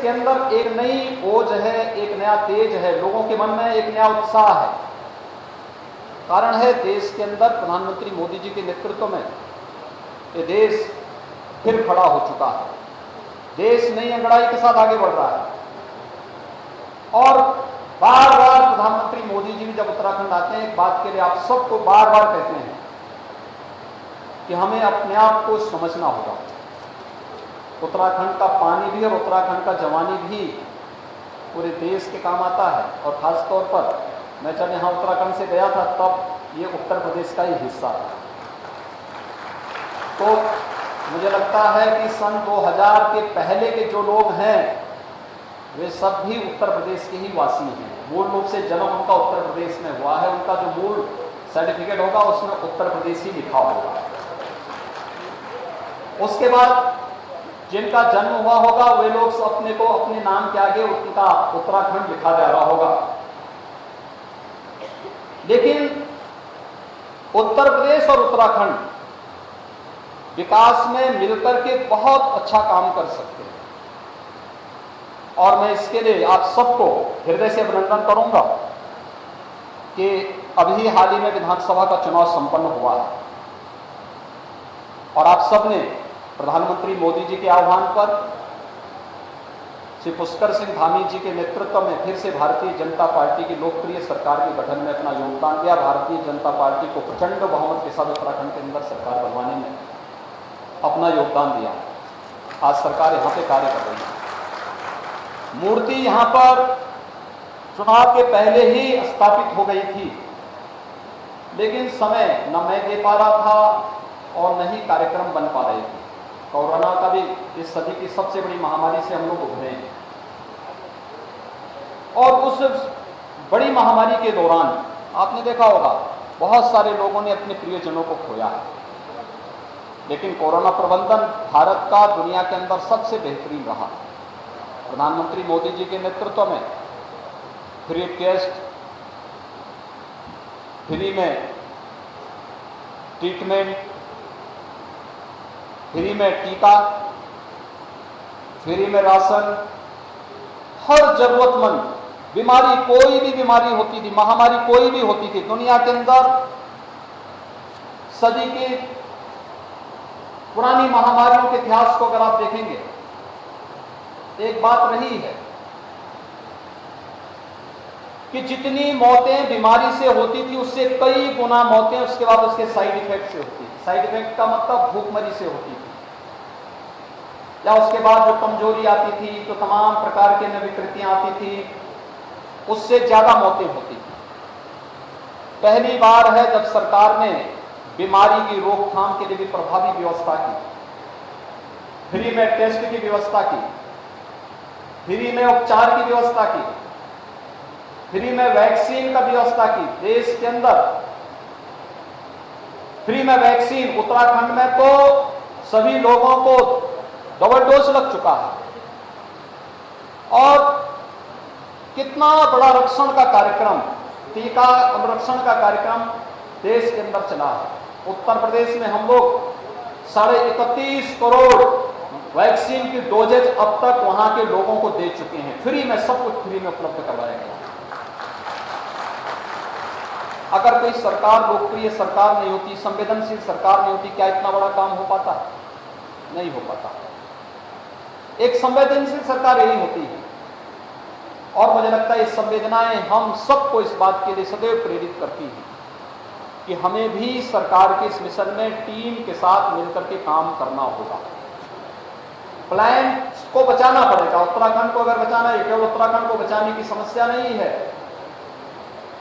के अंदर एक नई ओज है, एक नया तेज है, लोगों के मन में एक नया उत्साह है। कारण है देश के अंदर प्रधानमंत्री मोदी जी के नेतृत्व में ये देश फिर खड़ा हो चुका है। देश नई अंगड़ाई के साथ आगे बढ़ रहा है और बार बार प्रधानमंत्री मोदी जी भी जब उत्तराखंड आते हैं एक बात के लिए आप सबको बार बार कहते हैं कि हमें अपने आप को समझना होगा। उत्तराखंड का पानी भी और उत्तराखंड का जवानी भी पूरे देश के काम आता है और खास तौर पर मैं जब यहाँ उत्तराखंड से गया था तब ये उत्तर प्रदेश का ही हिस्सा था। तो मुझे लगता है कि सन 2000 के पहले के जो लोग हैं वे सब भी उत्तर प्रदेश के ही वासी हैं। मूल रूप से जन्म उनका उत्तर प्रदेश में हुआ है, उनका जो मूल सर्टिफिकेट होगा उसमें उत्तर प्रदेश ही लिखा होगा। उसके बाद जिनका जन्म हुआ होगा वे लोग अपने को अपने नाम के आगे उनका उत्तराखंड लिखा जा रहा होगा। लेकिन उत्तर प्रदेश और उत्तराखंड विकास में मिलकर के बहुत अच्छा काम कर सकते हैं और मैं इसके लिए आप सबको हृदय से अभिनंदन करूंगा कि अभी हाल ही में विधानसभा का चुनाव संपन्न हुआ है और आप सबने प्रधानमंत्री मोदी जी के आह्वान पर श्री पुष्कर सिंह धामी जी के नेतृत्व में फिर से भारतीय जनता पार्टी की लोकप्रिय सरकार के गठन में अपना योगदान दिया। भारतीय जनता पार्टी को प्रचंड बहुमत के साथ उत्तराखंड के अंदर सरकार बनवाने में अपना योगदान दिया। आज सरकार यहाँ पे कार्य कर रही है। मूर्ति यहाँ पर चुनाव के पहले ही स्थापित हो गई थी, लेकिन समय न मैं दे पा रहा था और न ही कार्यक्रम बन पा रहे थे। कोरोना का भी इस सदी की सबसे बड़ी महामारी से हम लोग उभरे हैं और उस बड़ी महामारी के दौरान आपने देखा होगा बहुत सारे लोगों ने अपने प्रियजनों को खोया है, लेकिन कोरोना प्रबंधन भारत का दुनिया के अंदर सबसे बेहतरीन रहा। प्रधानमंत्री मोदी जी के नेतृत्व में फ्री टेस्ट, फ्री में ट्रीटमेंट, फ्री में टीका, फ्री में राशन, हर जरूरतमंद बीमारी, कोई भी बीमारी होती थी, महामारी कोई भी होती थी दुनिया के अंदर, सदी की पुरानी महामारियों के इतिहास को अगर आप देखेंगे एक बात रही है कि जितनी मौतें बीमारी से होती थी उससे कई गुना मौतें उसके बाद उसके साइड इफेक्ट से होती थी। साइड इफेक्ट का मतलब भूखमरी से होती थी या उसके बाद जो कमजोरी आती थी, तो तमाम प्रकार की विकृतियां आती थी, उससे ज्यादा मौतें होती थी। पहली बार है जब सरकार ने बीमारी की रोकथाम के लिए भी प्रभावी व्यवस्था की, फ्री में टेस्ट की व्यवस्था की, फ्री में उपचार की व्यवस्था की, फ्री में वैक्सीन का व्यवस्था की। देश के अंदर फ्री में वैक्सीन, उत्तराखंड में तो सभी लोगों को डबल डोज लग चुका है और कितना बड़ा रक्षण का कार्यक्रम, टीका अनुरक्षण का कार्यक्रम देश के अंदर चला है। उत्तर प्रदेश में हम लोग 31.5 करोड़ वैक्सीन की डोजेज अब तक वहां के लोगों को दे चुके हैं। फ्री में, सब कुछ फ्री में उपलब्ध करवाया गया। अगर कोई सरकार लोकप्रिय सरकार नहीं होती, संवेदनशील सरकार नहीं होती, क्या इतना बड़ा काम हो पाता? नहीं हो पाता। एक संवेदनशील सरकार यही होती है और मुझे लगता है ये संवेदनाएं हम सबको इस बात के लिए सदैव प्रेरित करती हैं कि हमें भी सरकार के इस मिशन में टीम के साथ मिलकर के काम करना होगा। प्लान को बचाना पड़ेगा। उत्तराखंड को अगर बचाना है, केवल उत्तराखंड को बचाने की समस्या नहीं है,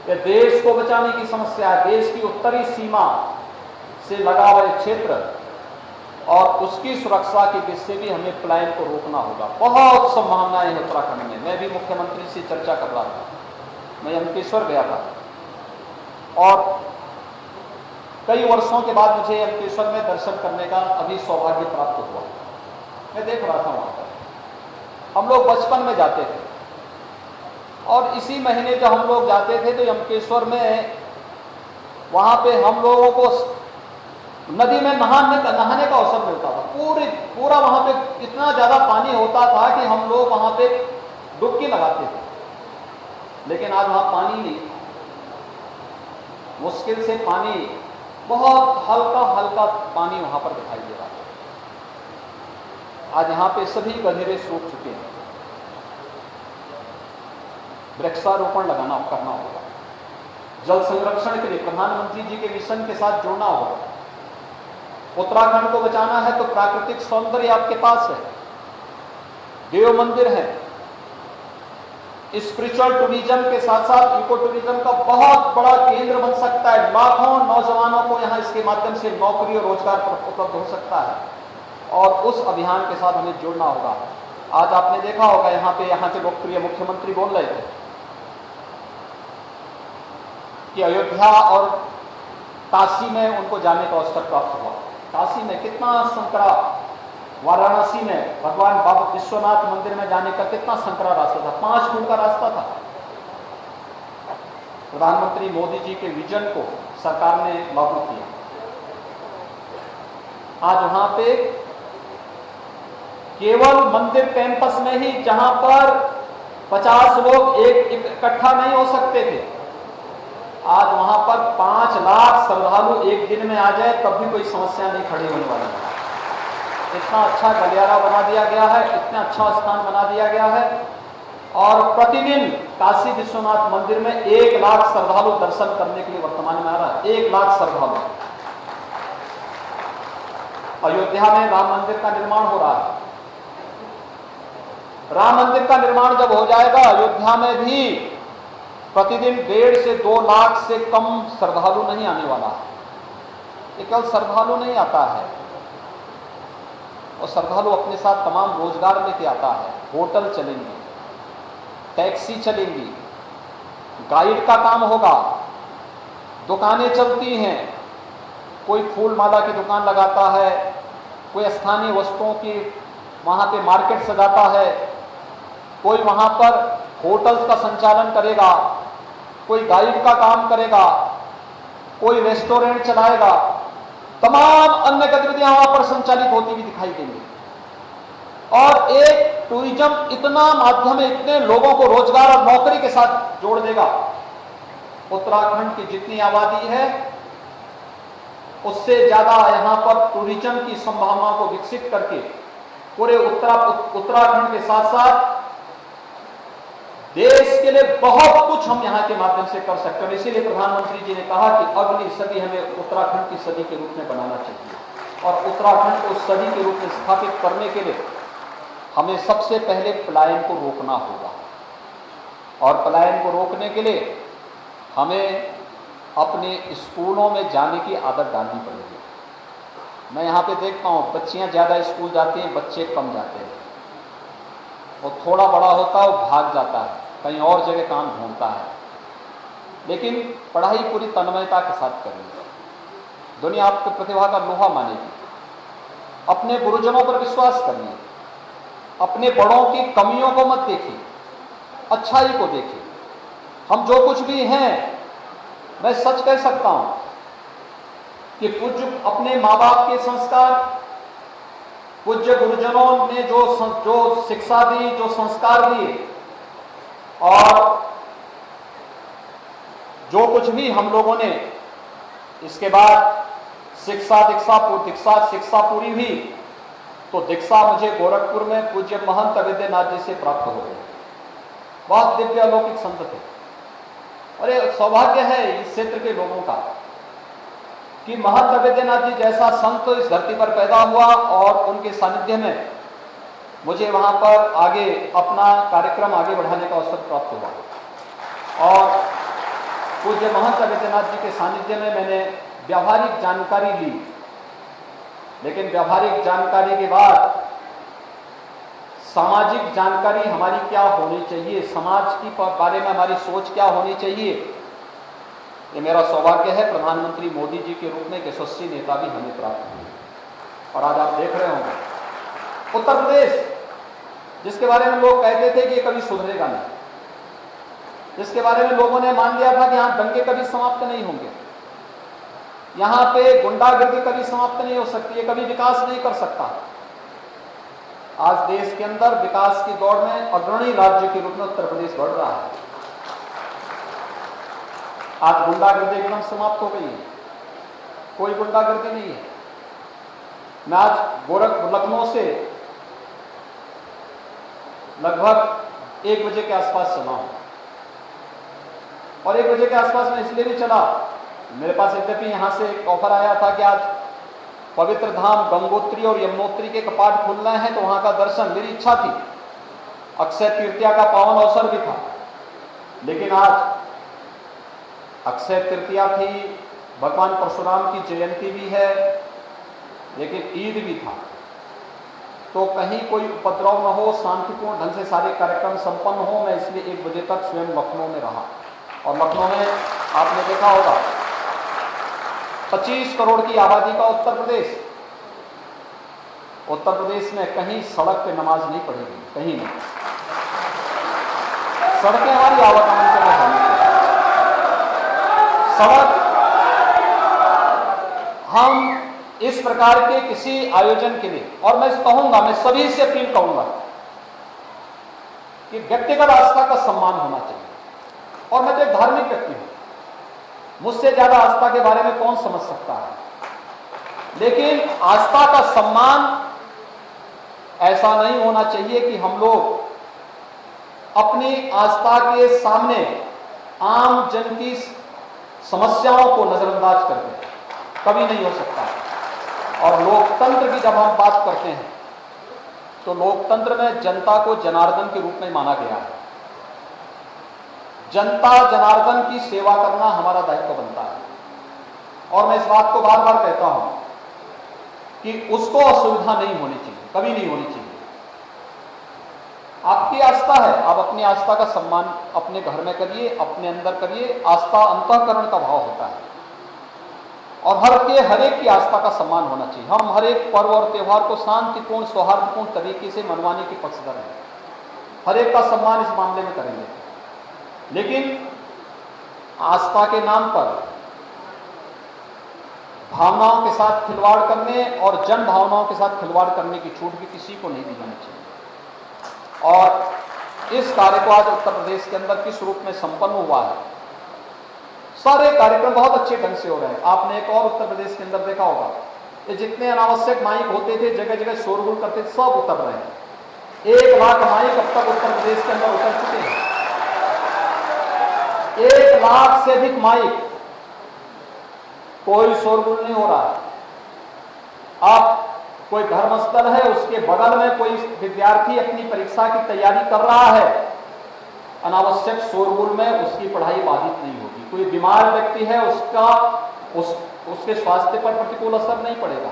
यह देश को बचाने की समस्या है। देश की उत्तरी सीमा से लगा हुआ क्षेत्र और उसकी सुरक्षा की दृष्टि से भी हमें प्लान को रोकना होगा। बहुत संभावनाएं हैं उत्तराखंड में। मैं भी मुख्यमंत्री से चर्चा कर रहा था, मैं यमकेश्वर गया था और कई वर्षों के बाद मुझे यमकेश्वर में दर्शन करने का अभी सौभाग्य प्राप्त हुआ। मैं देख रहा था वहां पर हम लोग बचपन में जाते थे और इसी महीने जब हम लोग जाते थे तो यमकेश्वर में वहां पे हम लोगों को नदी में नहाने का अवसर मिलता था। पूरा वहां पे इतना ज्यादा पानी होता था कि हम लोग वहां पे डुबकी लगाते थे, लेकिन आज वहां पानी नहीं, मुश्किल से पानी, बहुत हल्का हल्का पानी वहां पर दिखाई दे रहा है। आज यहां पे सभी गधेरे सूख चुके हैं। वृक्षारोपण करना होगा, जल संरक्षण के लिए प्रधानमंत्री जी के मिशन के साथ जुड़ना होगा। उत्तराखंड को बचाना है तो प्राकृतिक सौंदर्य आपके पास है, देव मंदिर है, स्पिरिचुअल टूरिज्म के साथ साथ इको टूरिज्म का बहुत बड़ा केंद्र बन सकता है। लाखों नौजवानों को यहां इसके माध्यम से नौकरी और रोजगार उपलब्ध हो सकता है, और उस अभियान के साथ हमें जुड़ना होगा। आज आपने देखा होगा यहाँ के लोकप्रिय मुख्यमंत्री बोल रहे थे कि अयोध्या और काशी में उनको जाने का अवसर प्राप्त हुआ। काशी में कितना संकरा, वाराणसी में भगवान बाबा विश्वनाथ मंदिर में जाने का कितना संकरा रास्ता था, 5 फुट का रास्ता था। प्रधानमंत्री मोदी जी के विजन को सरकार ने लागू किया। आज वहां पे केवल मंदिर कैंपस में ही, जहां पर 50 लोग इकट्ठा नहीं हो सकते थे, आज वहां पर 5 लाख श्रद्धालु एक दिन में आ जाए तब भी कोई समस्या नहीं खड़ी होने वाली। इतना अच्छा गलियारा बना दिया गया है, इतना अच्छा स्थान बना दिया गया है, और प्रतिदिन काशी विश्वनाथ मंदिर में 1 लाख श्रद्धालु दर्शन करने के लिए वर्तमान में आ रहा है। 1 लाख श्रद्धालु। अयोध्या में राम मंदिर का निर्माण हो रहा है। राम मंदिर का निर्माण जब हो जाएगा, अयोध्या में भी प्रतिदिन 1.5 से 2 लाख से कम श्रद्धालु नहीं आने वाला है। ये केवल श्रद्धालु नहीं आता है, और श्रद्धालु अपने साथ तमाम रोजगार लेके आता है। होटल चलेंगे, टैक्सी चलेंगी, गाइड का काम होगा, दुकानें चलती हैं, कोई फूल माला की दुकान लगाता है, कोई स्थानीय वस्तुओं की वहां पे मार्केट सजाता है, कोई वहां पर होटल्स का संचालन करेगा, कोई गाइड का काम करेगा, कोई रेस्टोरेंट चलाएगा, तमाम अन्य गतिविधियां वहां पर संचालित होती हुई दिखाई देंगी। और एक टूरिज्म इतना माध्यम है, इतने लोगों को रोजगार और नौकरी के साथ जोड़ देगा। उत्तराखंड की जितनी आबादी है उससे ज्यादा यहां पर टूरिज्म की संभावनाओं को विकसित करके पूरे उत्तराखंड के साथ साथ देश के लिए बहुत कुछ हम यहां के माध्यम से कर सकते हैं। इसीलिए प्रधानमंत्री जी ने कहा कि अगली सदी हमें उत्तराखंड की सदी के रूप में बनाना चाहिए, और उत्तराखंड को सदी के रूप में स्थापित करने के लिए हमें सबसे पहले पलायन को रोकना होगा, और पलायन को रोकने के लिए हमें अपने स्कूलों में जाने की आदत डालनी पड़ेगी। मैं यहाँ पे देखता हूँ बच्चियाँ ज़्यादा स्कूल जाती हैं, बच्चे कम जाते हैं। वो थोड़ा बड़ा होता है वो भाग जाता है, कहीं और जगह काम ढूंढता है। लेकिन पढ़ाई पूरी तन्मयता के साथ करेंगे, दुनिया आपकी प्रतिभा का लोहा मानेगी। अपने गुरुजनों पर विश्वास करिए, अपने बड़ों की कमियों को मत देखिए, अच्छाई को देखिए। हम जो कुछ भी हैं, मैं सच कह सकता हूं कि पूज्य अपने माँ बाप के संस्कार, पूज्य गुरुजनों ने जो शिक्षा दी, जो संस्कार दिए, और जो कुछ भी हम लोगों ने इसके बाद शिक्षा पूरी हुई, तो दीक्षा मुझे गोरखपुर में पूज्य महंत अवेद्यनाथ जी से प्राप्त हो गई। बहुत दिव्य अलौकिक संत थे, और ये सौभाग्य है इस क्षेत्र के लोगों का कि महंत अवेद्यनाथ जी जैसा संत इस धरती पर पैदा हुआ, और उनके सानिध्य में मुझे वहां पर आगे अपना कार्यक्रम आगे बढ़ाने का अवसर प्राप्त हुआ। और पूज्य महंत अवेद्यनाथ जी के सानिध्य में मैंने व्यावहारिक जानकारी ली, लेकिन व्यावहारिक जानकारी के बाद सामाजिक जानकारी हमारी क्या होनी चाहिए, समाज की बारे में हमारी सोच क्या होनी चाहिए, ये मेरा सौभाग्य है प्रधानमंत्री मोदी जी के रूप में एक यशस्वी नेता भी हमें प्राप्त हुए। और आज आप देख रहे होंगे उत्तर प्रदेश, जिसके बारे में लोग कहते थे कि ये कभी सुधरेगा नहीं, जिसके बारे में लोगों ने मान लिया था कि यहां दंगे कभी समाप्त नहीं होंगे, यहां पे गुंडागर्दी कभी समाप्त नहीं हो सकती है, कभी विकास नहीं कर सकता। आज देश के अंदर विकास की दौड़ में अग्रणी राज्य के रूप में उत्तर प्रदेश बढ़ रहा है। आज गुंडागर्दी एकदम समाप्त हो गई है, कोई गुंडागर्दी नहीं है। मैं आज लखनऊ से लगभग 1 बजे के आसपास चला हूं, और 1 बजे के आसपास में इसलिए भी चला, मेरे पास यद्यपि यहां से एक ऑफर आया था कि आज पवित्र धाम गंगोत्री और यमुनोत्री के कपाट खुल रहे हैं, तो वहां का दर्शन, मेरी इच्छा थी, अक्षय तृतीया का पावन अवसर भी था। लेकिन आज अक्षय तृतीया थी, भगवान परशुराम की जयंती भी है, लेकिन ईद भी था, तो कहीं कोई उपद्रव न हो, शांतिपूर्ण ढंग से सारे कार्यक्रम संपन्न हो। मैं इसलिए 1 बजे तक स्वयं लखनऊ में रहा, और लखनऊ में आपने देखा होगा 25 करोड़ की आबादी का उत्तर प्रदेश, उत्तर प्रदेश में कहीं सड़क पे नमाज नहीं पढ़ेगी, कहीं नहीं। सड़कें हमारी आवागमन के लिए होनी चाहिए। सड़क हम इस प्रकार के किसी आयोजन के लिए, और मैं कहूंगा, मैं सभी से अपील करूंगा कि व्यक्तिगत आस्था का सम्मान होना चाहिए। और मैं तो एक धार्मिक व्यक्ति हूं, मुझसे ज्यादा आस्था के बारे में कौन समझ सकता है, लेकिन आस्था का सम्मान ऐसा नहीं होना चाहिए कि हम लोग अपनी आस्था के सामने आम जन की समस्याओं को नजरअंदाज कर दें, कभी नहीं हो सकता। और लोकतंत्र की जब हम बात करते हैं, तो लोकतंत्र में जनता को जनार्दन के रूप में माना गया है। जनता जनार्दन की सेवा करना हमारा दायित्व बनता है, और मैं इस बात को बार बार कहता हूं कि उसको असुविधा नहीं होनी चाहिए, कभी नहीं होनी चाहिए। आपकी आस्था है, आप अपनी आस्था का सम्मान अपने घर में करिए, अपने अंदर करिए। आस्था अंतःकरण का भाव होता है, और हर एक की आस्था का सम्मान होना चाहिए। हम हर एक पर्व और त्यौहार को शांतिपूर्ण सौहार्दपूर्ण तरीके से मनवाने की पक्षधर हैं, हर एक का सम्मान इस मामले में करेंगे। लेकिन आस्था के नाम पर भावनाओं के साथ खिलवाड़ करने और जन भावनाओं के साथ खिलवाड़ करने की छूट भी किसी को नहीं दी जानी चाहिए। और इस कार्य को आज उत्तर प्रदेश के अंदर किस रूप में संपन्न हुआ है, सारे कार्यक्रम बहुत अच्छे ढंग से हो रहे हैं। आपने एक और उत्तर प्रदेश के अंदर देखा होगा, ये जितने अनावश्यक माइक होते थे, जगह जगह शोरगुल करते थे, सब उतर रहे हैं। 1 लाख माइक अब तक उत्तर प्रदेश के अंदर उतर चुके हैं। 1 लाख से अधिक माइक, कोई शोरगुल नहीं हो रहा है। अब कोई धर्मस्थल है, उसके बगल में कोई विद्यार्थी अपनी परीक्षा की तैयारी कर रहा है, अनावश्यक शोरगुल में उसकी पढ़ाई बाधित नहीं होगी। कोई बीमार व्यक्ति है, उसके स्वास्थ्य पर प्रतिकूल असर नहीं पड़ेगा।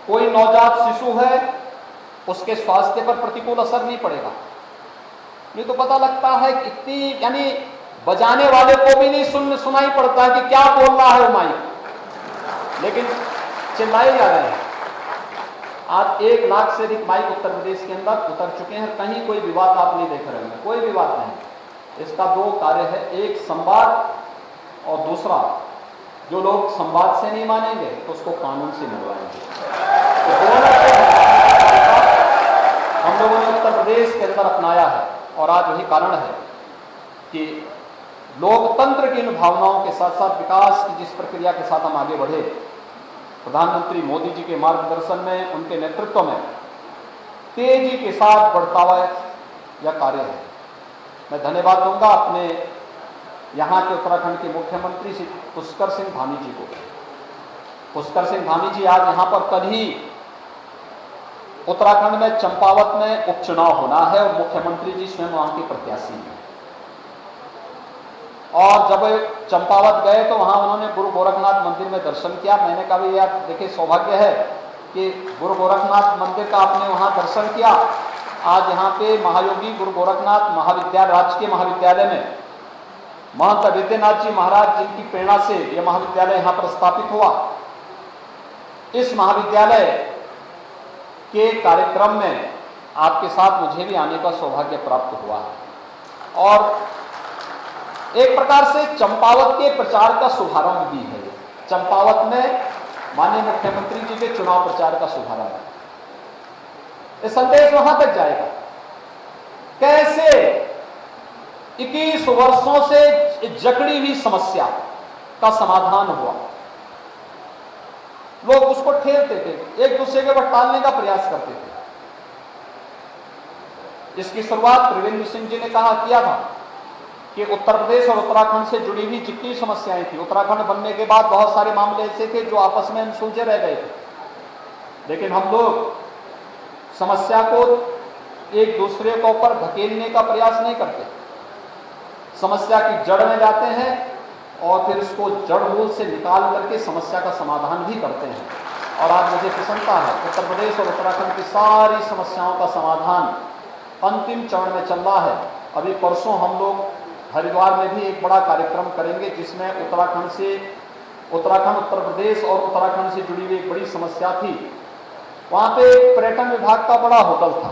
कोई नवजात शिशु है, उसके स्वास्थ्य पर प्रतिकूल असर नहीं पड़ेगा। ये तो पता लगता है कितनी, यानी बजाने वाले को भी नहीं सुनाई पड़ता है कि क्या बोल रहा है वो माइक, लेकिन चिल्लाए जा रहे हैं। आज 1 लाख से अधिक माइक उत्तर प्रदेश के अंदर उतर चुके हैं, कहीं कोई विवाद आप नहीं देख रहे हैं, कोई विवाद नहीं। इसका 2 कार्य है, एक संवाद, और दूसरा जो लोग संवाद से नहीं मानेंगे तो उसको कानून से मिलवाएंगे। तो दोनों हम लोगों ने उत्तर प्रदेश के अंदर अपनाया है, और आज वही कारण है कि लोकतंत्र की इन भावनाओं के साथ साथ विकास की जिस प्रक्रिया के साथ हम आगे बढ़े, प्रधानमंत्री मोदी जी के मार्गदर्शन में, उनके नेतृत्व में तेजी के साथ बढ़ता हुआ यह कार्य है। मैं धन्यवाद दूंगा अपने यहाँ के उत्तराखंड के मुख्यमंत्री श्री पुष्कर सिंह धामी जी को। पुष्कर सिंह धामी जी आज यहाँ पर कल ही उत्तराखंड में चंपावत में उपचुनाव होना है, और मुख्यमंत्री जी स्वयं वहां के प्रत्याशी हैं। और जब चंपावत गए तो वहां उन्होंने गुरु गोरखनाथ मंदिर में दर्शन किया। मैंने कहा यार देखिए, सौभाग्य है कि गुरु गोरखनाथ मंदिर का आपने वहां दर्शन किया। आज यहाँ पे महायोगी गुरु गोरखनाथ महाविद्यालय, राजकीय महाविद्यालय में महंत विद्यानाथ जी महाराज जिनकी प्रेरणा से यह महाविद्यालय यहाँ पर स्थापित हुआ, इस महाविद्यालय के कार्यक्रम में आपके साथ मुझे भी आने का सौभाग्य प्राप्त हुआ है। और एक प्रकार से चंपावत के प्रचार का शुभारंभ भी है। चंपावत में माननीय मुख्यमंत्री जी के चुनाव प्रचार का शुभारंभ है। ये संदेश वहां तक जाएगा कैसे 21 वर्षों से जकड़ी हुई समस्या का समाधान हुआ। लोग उसको ठेलते थे, एक दूसरे के ऊपर टालने का प्रयास करते थे। इसकी शुरुआत त्रिवेंद्र सिंह जी ने किया था कि उत्तर प्रदेश और उत्तराखंड से जुड़ी हुई जितनी समस्याएं थी, उत्तराखंड बनने के बाद बहुत सारे मामले ऐसे थे जो आपस में अनसुलझे रह गए थे, लेकिन हम लोग समस्या को एक दूसरे के ऊपर धकेलने का प्रयास नहीं करते, समस्या की जड़ में जाते हैं और फिर उसको जड़ मूल से निकाल करके समस्या का समाधान भी करते हैं। और आज मुझे प्रसन्नता है उत्तर प्रदेश और उत्तराखंड की सारी समस्याओं का समाधान अंतिम चरण में चल रहा है। अभी परसों हम लोग हरिद्वार में भी एक बड़ा कार्यक्रम करेंगे जिसमें उत्तराखंड, उत्तर प्रदेश और उत्तराखंड से जुड़ी हुई एक बड़ी समस्या थी। वहां पे पर्यटन विभाग का बड़ा होटल था,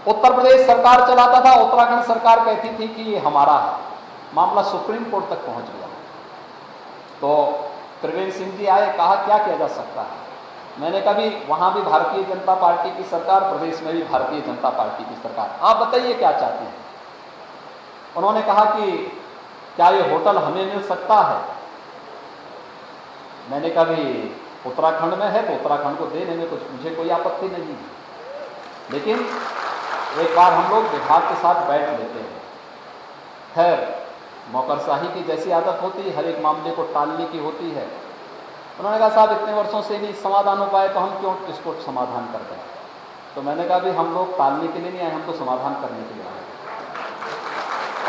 उत्तर प्रदेश सरकार चलाता था, उत्तराखंड सरकार कहती थी कि ये हमारा है। मामला सुप्रीम कोर्ट तक पहुंच गया। तो त्रिवेंद्र सिंह जी आए, कहा क्या किया जा सकता है। मैंने कहा भी वहां भी भारतीय जनता पार्टी की सरकार, प्रदेश में भी भारतीय जनता पार्टी की सरकार, आप बताइए क्या चाहते हैं। उन्होंने कहा कि क्या ये होटल हमें मिल सकता है। मैंने कहा भी उत्तराखंड में है तो उत्तराखंड को देने में मुझे कोई आपत्ति नहीं है, लेकिन एक बार हम लोग विभाग के साथ बैठ लेते हैं। खैर नौकरशाही की जैसी आदत होती है, हर एक मामले को टालने की होती है। उन्होंने कहा साहब इतने वर्षों से नहीं समाधान हो पाए तो हम क्यों इसको समाधान करते हैं। तो मैंने कहा भी हम लोग टालने के लिए नहीं आए, हम तो समाधान करने के लिए आए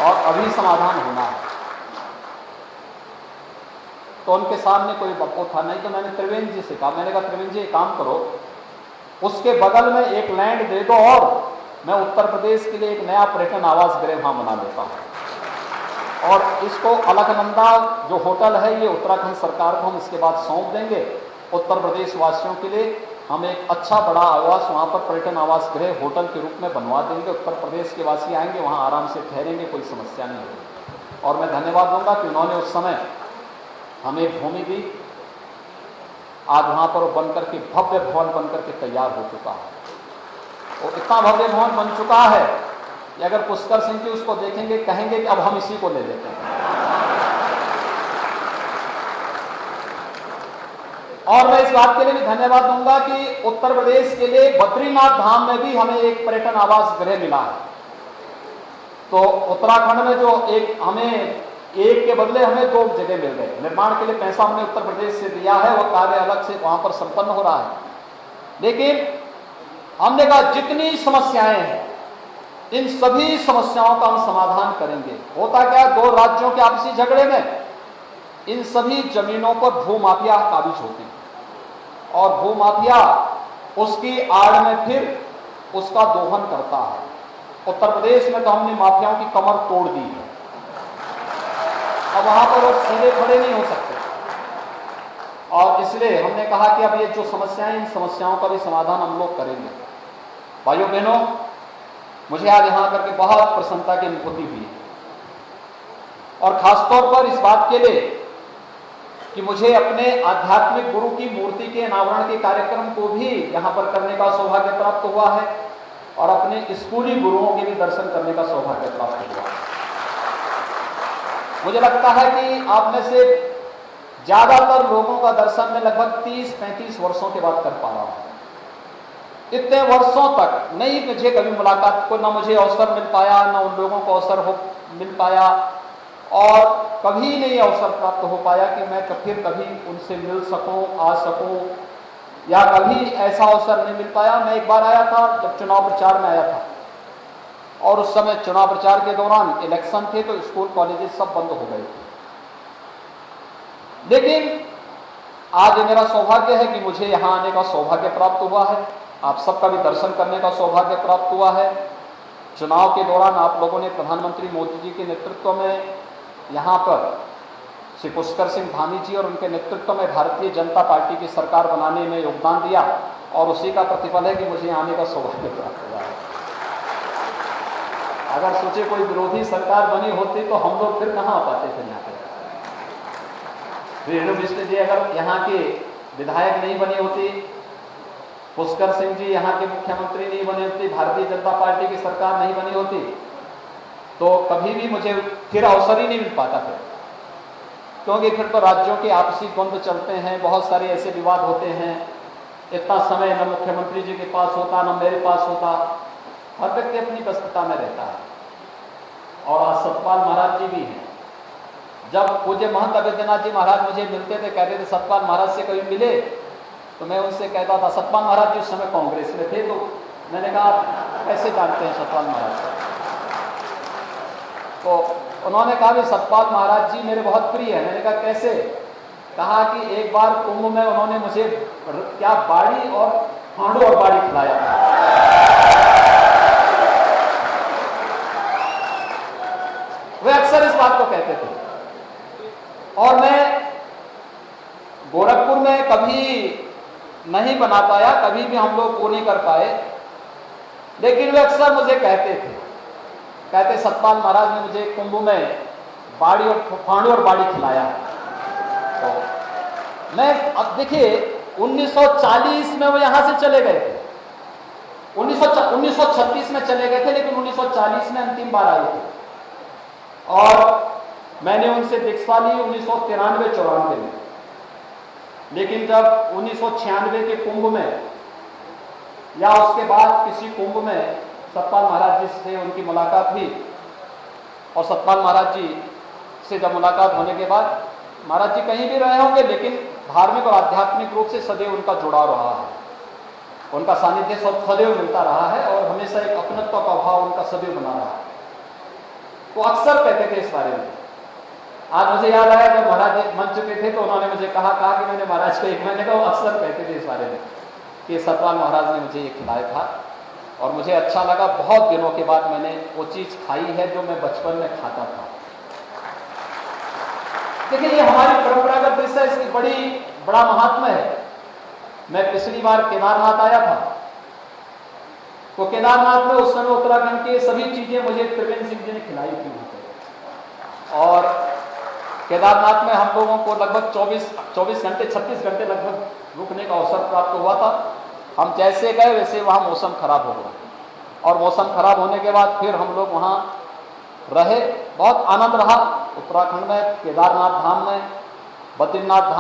और अभी समाधान होना है। तो उनके सामने कोई वो था नहीं। तो मैंने त्रिवेंद्र जी से कहा, मैंने कहा त्रिवेंद्र जी एक काम करो, उसके बगल में एक लैंड दे दो और मैं उत्तर प्रदेश के लिए एक नया पर्यटन आवास गृह वहां बना देता हूं और इसको अलकनंदा जो होटल है ये उत्तराखंड सरकार को हम इसके बाद सौंप देंगे। उत्तर प्रदेश वासियों के लिए हम एक अच्छा बड़ा आवास वहां पर पर्यटन आवास गृह होटल के रूप में बनवा देंगे। उत्तर प्रदेश के वासी आएंगे, वहां आराम से ठहरेंगे, कोई समस्या नहीं होगी। और मैं धन्यवाद दूंगा कि उन्होंने उस समय हमें भूमि दी। आज वहां पर बनकर के भव्य भवन बनकर के तैयार हो चुका है और इतना भव्य भवन बन चुका है कि अगर पुष्कर सिंह जी उसको देखेंगे कहेंगे कि अब हम इसी को ले लेते हैं। और मैं इस बात के लिए भी धन्यवाद दूंगा कि उत्तर प्रदेश के लिए बद्रीनाथ धाम में भी हमें एक पर्यटन आवास गृह मिला है। तो उत्तराखंड में जो हमें एक के बदले हमें 2 जगह मिल गए। निर्माण के लिए पैसा हमने उत्तर प्रदेश से दिया है, वह कार्य अलग से वहां पर संपन्न हो रहा है। लेकिन हमने कहा जितनी समस्याएं हैं इन सभी समस्याओं का हम समाधान करेंगे। होता क्या, 2 राज्यों के आपसी झगड़े में इन सभी जमीनों पर भूमाफिया काबिज होते हैं और भूमाफिया उसकी आड़ में फिर उसका दोहन करता है। उत्तर प्रदेश में तो हमने माफियाओं की कमर तोड़ दी है, अब वहां पर वो सीधे खड़े नहीं हो सकते। और इसलिए हमने कहा कि अब ये जो समस्याएं, इन समस्याओं का भी समाधान हम लोग करेंगे। भाइयों बहनों, मुझे आज यहां आकर के बहुत प्रसन्नता की अनुभूति हुई और खासतौर पर इस बात के लिए कि मुझे अपने आध्यात्मिक गुरु की मूर्ति के अनावरण के कार्यक्रम को भी यहां पर करने का सौभाग्य प्राप्त हुआ है और अपने स्कूली गुरुओं के भी दर्शन करने का सौभाग्य प्राप्त हुआ है। मुझे लगता है कि आप में से ज्यादातर लोगों का दर्शन में लगभग 30-35 वर्षों के बाद कर पा रहा हूं। इतने वर्षों तक नहीं मुझे कभी मुलाकात को, ना मुझे अवसर मिल पाया, ना उन लोगों को अवसर मिल पाया और कभी नहीं अवसर प्राप्त हो पाया कि मैं फिर कभी उनसे मिल सकूं, आ सकूं, या कभी ऐसा अवसर नहीं मिल पाया। मैं एक बार आया था जब चुनाव प्रचार में आया था और उस समय चुनाव प्रचार के दौरान इलेक्शन थे तो स्कूल कॉलेजेस सब बंद हो गए थे। लेकिन आज मेरा सौभाग्य है कि मुझे यहां आने का सौभाग्य प्राप्त हुआ है, आप सबका भी दर्शन करने का सौभाग्य प्राप्त हुआ है। चुनाव के दौरान आप लोगों ने प्रधानमंत्री मोदी जी के नेतृत्व में यहाँ पर श्री पुष्कर सिंह धामी जी और उनके नेतृत्व में भारतीय जनता पार्टी की सरकार बनाने में योगदान दिया और उसी का प्रतिफल है कि मुझे आने का सौभाग्य प्राप्त हुआ है। अगर सोचे कोई विरोधी सरकार बनी होती तो हम लोग फिर कहाँ आ पाते थे यहाँ पे। रेणु मिश्र जी अगर यहाँ के विधायक नहीं बने होते, पुष्कर सिंह जी यहाँ के मुख्यमंत्री नहीं बने होते, भारतीय जनता पार्टी की सरकार नहीं बनी होती, तो कभी भी मुझे फिर अवसर ही नहीं मिल पाता फिर, क्योंकि फिर तो राज्यों के आपसी द्वंद्व चलते हैं, बहुत सारे ऐसे विवाद होते हैं, इतना समय न मुख्यमंत्री जी के पास होता न मेरे पास होता, हर व्यक्ति अपनी व्यस्तता में रहता है। और आज सतपाल महाराज जी भी हैं। जब पूज्य महंत अवैधनाथ जी महाराज मुझे मिलते थे, कहते थे सतपाल महाराज से कभी मिले, तो मैं उनसे कहता था, सतपाल महाराज जी उस समय कांग्रेस में थे, तो मैंने कहा कैसे जानते हैं सतपाल महाराज? तो उन्होंने कहा भी सतपाल महाराज जी मेरे बहुत प्रिय है। मैंने कहा कैसे? कहा कि एक बार कुंभ में उन्होंने मुझे क्या बाड़ी और हांडो और बाड़ी खिलाया। वे अक्सर इस बात को कहते थे। और मैं गोरखपुर में कभी नहीं बना पाया, कभी भी हम लोग वो नहीं कर पाए, लेकिन वे अक्सर मुझे कहते सतपाल महाराज ने मुझे कुंभ में बाड़ी और फांडो और बाड़ी खिलाया। तो मैं अब देखिए 1940 में वो यहां से चले गए थे, 1936 में चले गए थे, लेकिन 1940 में अंतिम बार आए थे और मैंने उनसे दीक्षा ली 1993-94 में। लेकिन जब 1996 के कुंभ में या उसके बाद किसी कुंभ में सतपाल महाराज जी से उनकी मुलाकात हुई, और सतपाल महाराज जी से जब मुलाकात होने के बाद, महाराज जी कहीं भी रहे होंगे लेकिन धार्मिक और आध्यात्मिक रूप से सदैव उनका जुड़ाव रहा है, उनका सानिध्य सदैव मिलता रहा है और हमेशा एक अपनत्व का भाव उनका सदैव बना रहा है। वो अक्सर कहते थे इस बारे में। आज मुझे याद आया जब महाराज जी मंच पे थे तो उन्होंने मुझे कहा कि मैंने महाराज को एक महीने का, वो अक्सर कहते थे इस बारे में कि सतपाल महाराज ने मुझे ये खिलाया था और मुझे अच्छा लगा। बहुत दिनों के बाद मैंने वो चीज खाई है जो मैं बचपन में खाता था। देखिए ये हमारी परंपरागत डिश है, इसकी बड़ा महात्मा है। मैं पिछली बार केदारनाथ आया था, तो केदारनाथ में उस समय उत्तराखंड के सभी चीजें मुझे त्रिवेंद्र सिंह जी ने खिलाई थी। और केदारनाथ में हम लोगों को लगभग 24 घंटे 36 घंटे लगभग रुकने का अवसर प्राप्त हुआ था। हम जैसे गए वैसे वहाँ मौसम खराब हो गया, और मौसम खराब होने के बाद फिर हम लोग वहाँ रहे, बहुत आनंद रहा उत्तराखंड में, केदारनाथ धाम में, बद्रीनाथ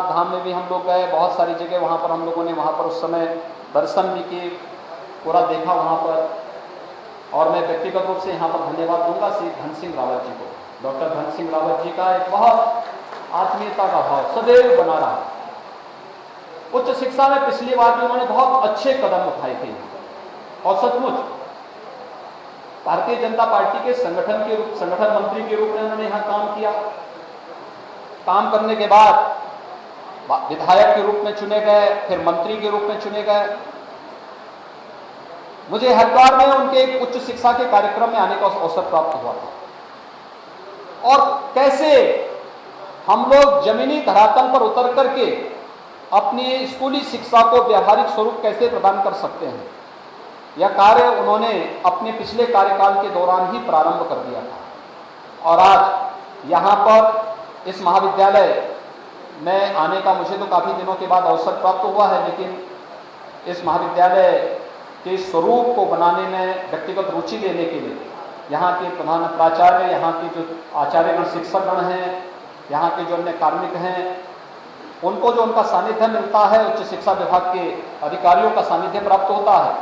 धाम में भी हम लोग गए। बहुत सारी जगह वहाँ पर हम लोगों ने वहाँ पर उस समय दर्शन भी किए, पूरा देखा वहाँ पर। और मैं व्यक्तिगत रूप से यहाँ पर धन्यवाद दूंगा श्री धन सिंह रावत जी को। डॉक्टर धन सिंह रावत जी का एक बहुत आत्मीयता का भाव सदैव बना रहा। उच्च शिक्षा में पिछली बार भी उन्होंने बहुत अच्छे कदम उठाए थे और सचमुच भारतीय जनता पार्टी के संगठन मंत्री के रूप में उन्होंने यहाँ काम किया। काम करने के बाद विधायक के रूप में चुने गए, फिर मंत्री के रूप में चुने गए। मुझे हरिद्वार में उनके एक उच्च शिक्षा के कार्यक्रम में आने का अवसर प्राप्त हुआ था, और कैसे हम लोग जमीनी धरातल पर उतर करके अपनी स्कूली शिक्षा को व्यावहारिक स्वरूप कैसे प्रदान कर सकते हैं, यह कार्य उन्होंने अपने पिछले कार्यकाल के दौरान ही प्रारंभ कर दिया था। और आज यहाँ पर इस महाविद्यालय में आने का मुझे तो काफ़ी दिनों के बाद अवसर प्राप्त हुआ है, लेकिन इस महाविद्यालय के स्वरूप को बनाने में व्यक्तिगत रुचि लेने के लिए यहाँ के प्रधान प्राचार्य, यहाँ के जो आचार्यगण शिक्षकगण हैं, यहाँ के जो अन्य कार्मिक हैं, उनको जो उनका सानिध्य मिलता है, उच्च शिक्षा विभाग के अधिकारियों का सानिध्य प्राप्त होता है,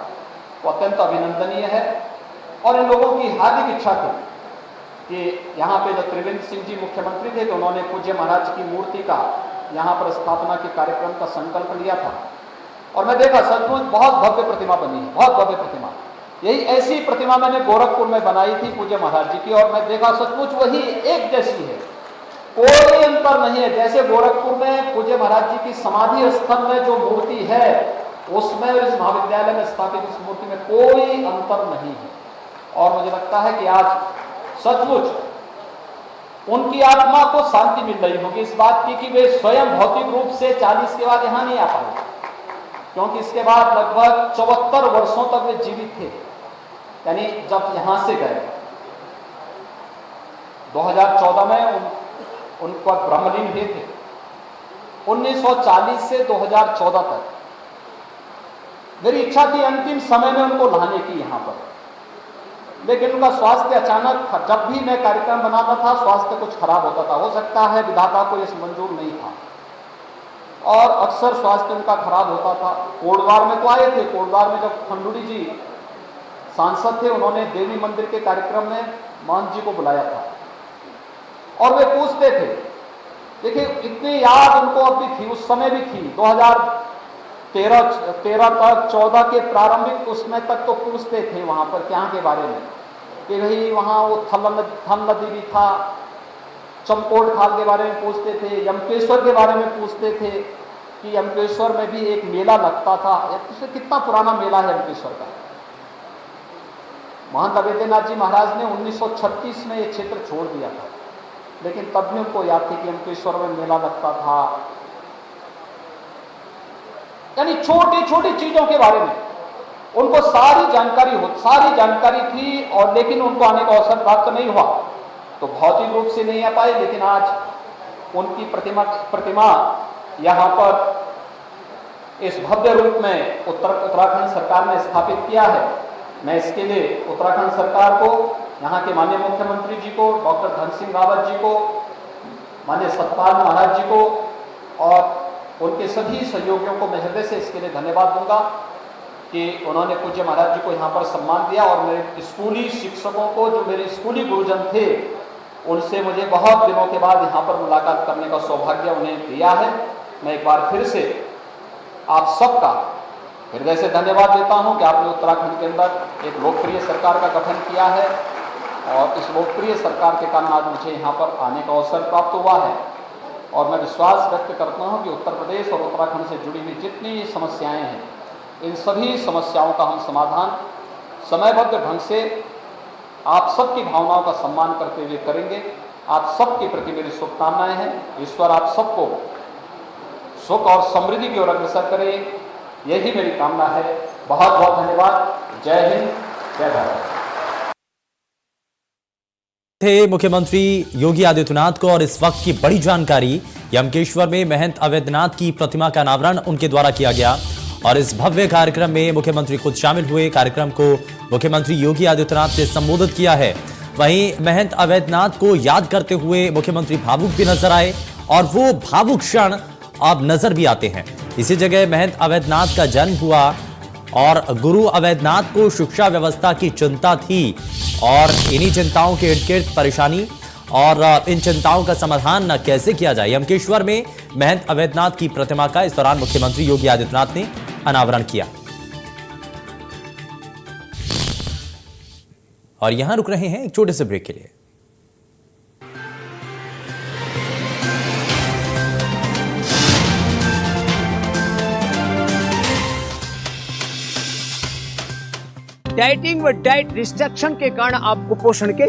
वो अत्यंत अभिनंदनीय है। और इन लोगों की हार्दिक इच्छा थी कि यहाँ पे जब त्रिवेंद्र सिंह जी मुख्यमंत्री थे तो उन्होंने पूज्य महाराज की मूर्ति का यहाँ पर स्थापना के कार्यक्रम का संकल्प लिया था, और मैं देखा सचमुच बहुत भव्य प्रतिमा बनी है, बहुत भव्य प्रतिमा। यही ऐसी प्रतिमा मैंने गोरखपुर में बनाई थी पूज्य महाराज जी की, और मैं देखा सचमुच वही एक जैसी है, कोई अंतर नहीं है। जैसे गोरखपुर में पूज्य महाराज जी की समाधि स्थल में जो मूर्ति है, उसमें इस महाविद्यालय में स्थापित इस मूर्ति में कोई अंतर नहीं है। और मुझे लगता है कि आज सचमुच उनकी आत्मा को शांति मिल रही होगी इस बात की कि वे स्वयं भौतिक रूप से 40 के बाद यहाँ नहीं आ पाए, क्योंकि इसके बाद लगभग 74 वर्षों तक वे जीवित थे। यानी जब यहाँ से गए 2014 में उनको ब्रह्मलीन हुए थे, 1940 से 2014 तक मेरी इच्छा थी अंतिम समय में उनको लाने की यहाँ पर, लेकिन उनका स्वास्थ्य अचानक, जब भी मैं कार्यक्रम बनाता था स्वास्थ्य कुछ खराब होता था। हो सकता है विधाता को इस मंजूर नहीं था और अक्सर स्वास्थ्य उनका खराब होता था। कोटद्वार में तो आए थे, कोटद्वार में जब खंडूरी जी सांसद थे, उन्होंने देवी मंदिर के कार्यक्रम में महंत जी को बुलाया था और वे पूछते थे, देखिए इतनी याद उनको अब भी थी, उस समय भी थी, 2013 तक 14 के प्रारंभिक उसमें तक तो पूछते थे वहां पर क्या के बारे में कि भाई वहां वो थल नदी भी था, चमकोट खाल के बारे में पूछते थे, यमकेश्वर के बारे में पूछते थे कि यमकेश्वर में भी एक मेला लगता था। कितना पुराना मेला है यमकेश्वर का। महंत अवैधनाथ जी महाराज ने 1936 में ये क्षेत्र छोड़ दिया था, लेकिन तब भी उनको याद थी कि यमकेश्वर में मेला लगता था। यानी छोटी छोटी चीजों के बारे में उनको सारी जानकारी थी और लेकिन उनको आने का अवसर प्राप्त नहीं हुआ, तो भौतिक रूप से नहीं आ पाए। लेकिन आज उनकी प्रतिमा यहाँ पर इस भव्य रूप में उत्तराखंड सरकार ने स्थापित किया है। मैं इसके लिए उत्तराखंड सरकार को, यहाँ के माननीय मुख्यमंत्री जी को, डॉक्टर धन सिंह रावत जी को, माननीय सतपाल महाराज जी को और उनके सभी सहयोगियों को मैं हृदय से इसके लिए धन्यवाद दूंगा कि उन्होंने पूज्य महाराज जी को यहाँ पर सम्मान दिया। और मेरे स्कूली शिक्षकों को, जो मेरे स्कूली गुरुजन थे, उनसे मुझे बहुत दिनों के बाद यहाँ पर मुलाकात करने का सौभाग्य उन्हें दिया है। मैं एक बार फिर से आप सबका हृदय से धन्यवाद देता हूँ कि आपने उत्तराखंड के अंदर एक लोकप्रिय सरकार का गठन किया है और इस लोकप्रिय सरकार के कारण आज मुझे यहाँ पर आने का अवसर प्राप्त हुआ है। और मैं विश्वास व्यक्त करता हूँ कि उत्तर प्रदेश और उत्तराखंड से जुड़ी हुई जितनी समस्याएं हैं, इन सभी समस्याओं का हम समाधान समयबद्ध ढंग से आप सबकी भावनाओं का सम्मान करते हुए करेंगे। आप सबके प्रति मेरी शुभकामनाएं हैं। ईश्वर आप सबको सुख और समृद्धि की ओर अग्रसर करे, यही मेरी कामना है। बहुत बहुत धन्यवाद। जय हिंद, जय भारत। थे मुख्यमंत्री योगी आदित्यनाथ को और इस वक्त की बड़ी जानकारी, यमकेश्वर में महंत अवैधनाथ की प्रतिमा का अनावरण उनके द्वारा किया गया और इस भव्य कार्यक्रम में मुख्यमंत्री खुद शामिल हुए। कार्यक्रम को मुख्यमंत्री योगी आदित्यनाथ ने संबोधित किया है। वहीं महंत अवैधनाथ को याद करते हुए मुख्यमंत्री भावुक भी नजर आए और वो भावुक क्षण अब नजर भी आते हैं। इसी जगह महंत अवैधनाथ का जन्म हुआ और गुरु अवैधनाथ को शिक्षा व्यवस्था की चिंता थी और इन्हीं चिंताओं के इर्द गिर्द परेशानी और इन चिंताओं का समाधान कैसे किया जाए, यमकेश्वर में महंत अवैधनाथ की प्रतिमा का इस दौरान मुख्यमंत्री योगी आदित्यनाथ ने अनावरण किया। और यहां रुक रहे हैं एक छोटे से ब्रेक के लिए। डाइटिंग व डाइट रिस्ट्रिक्शन के कारण आप कुपोषण के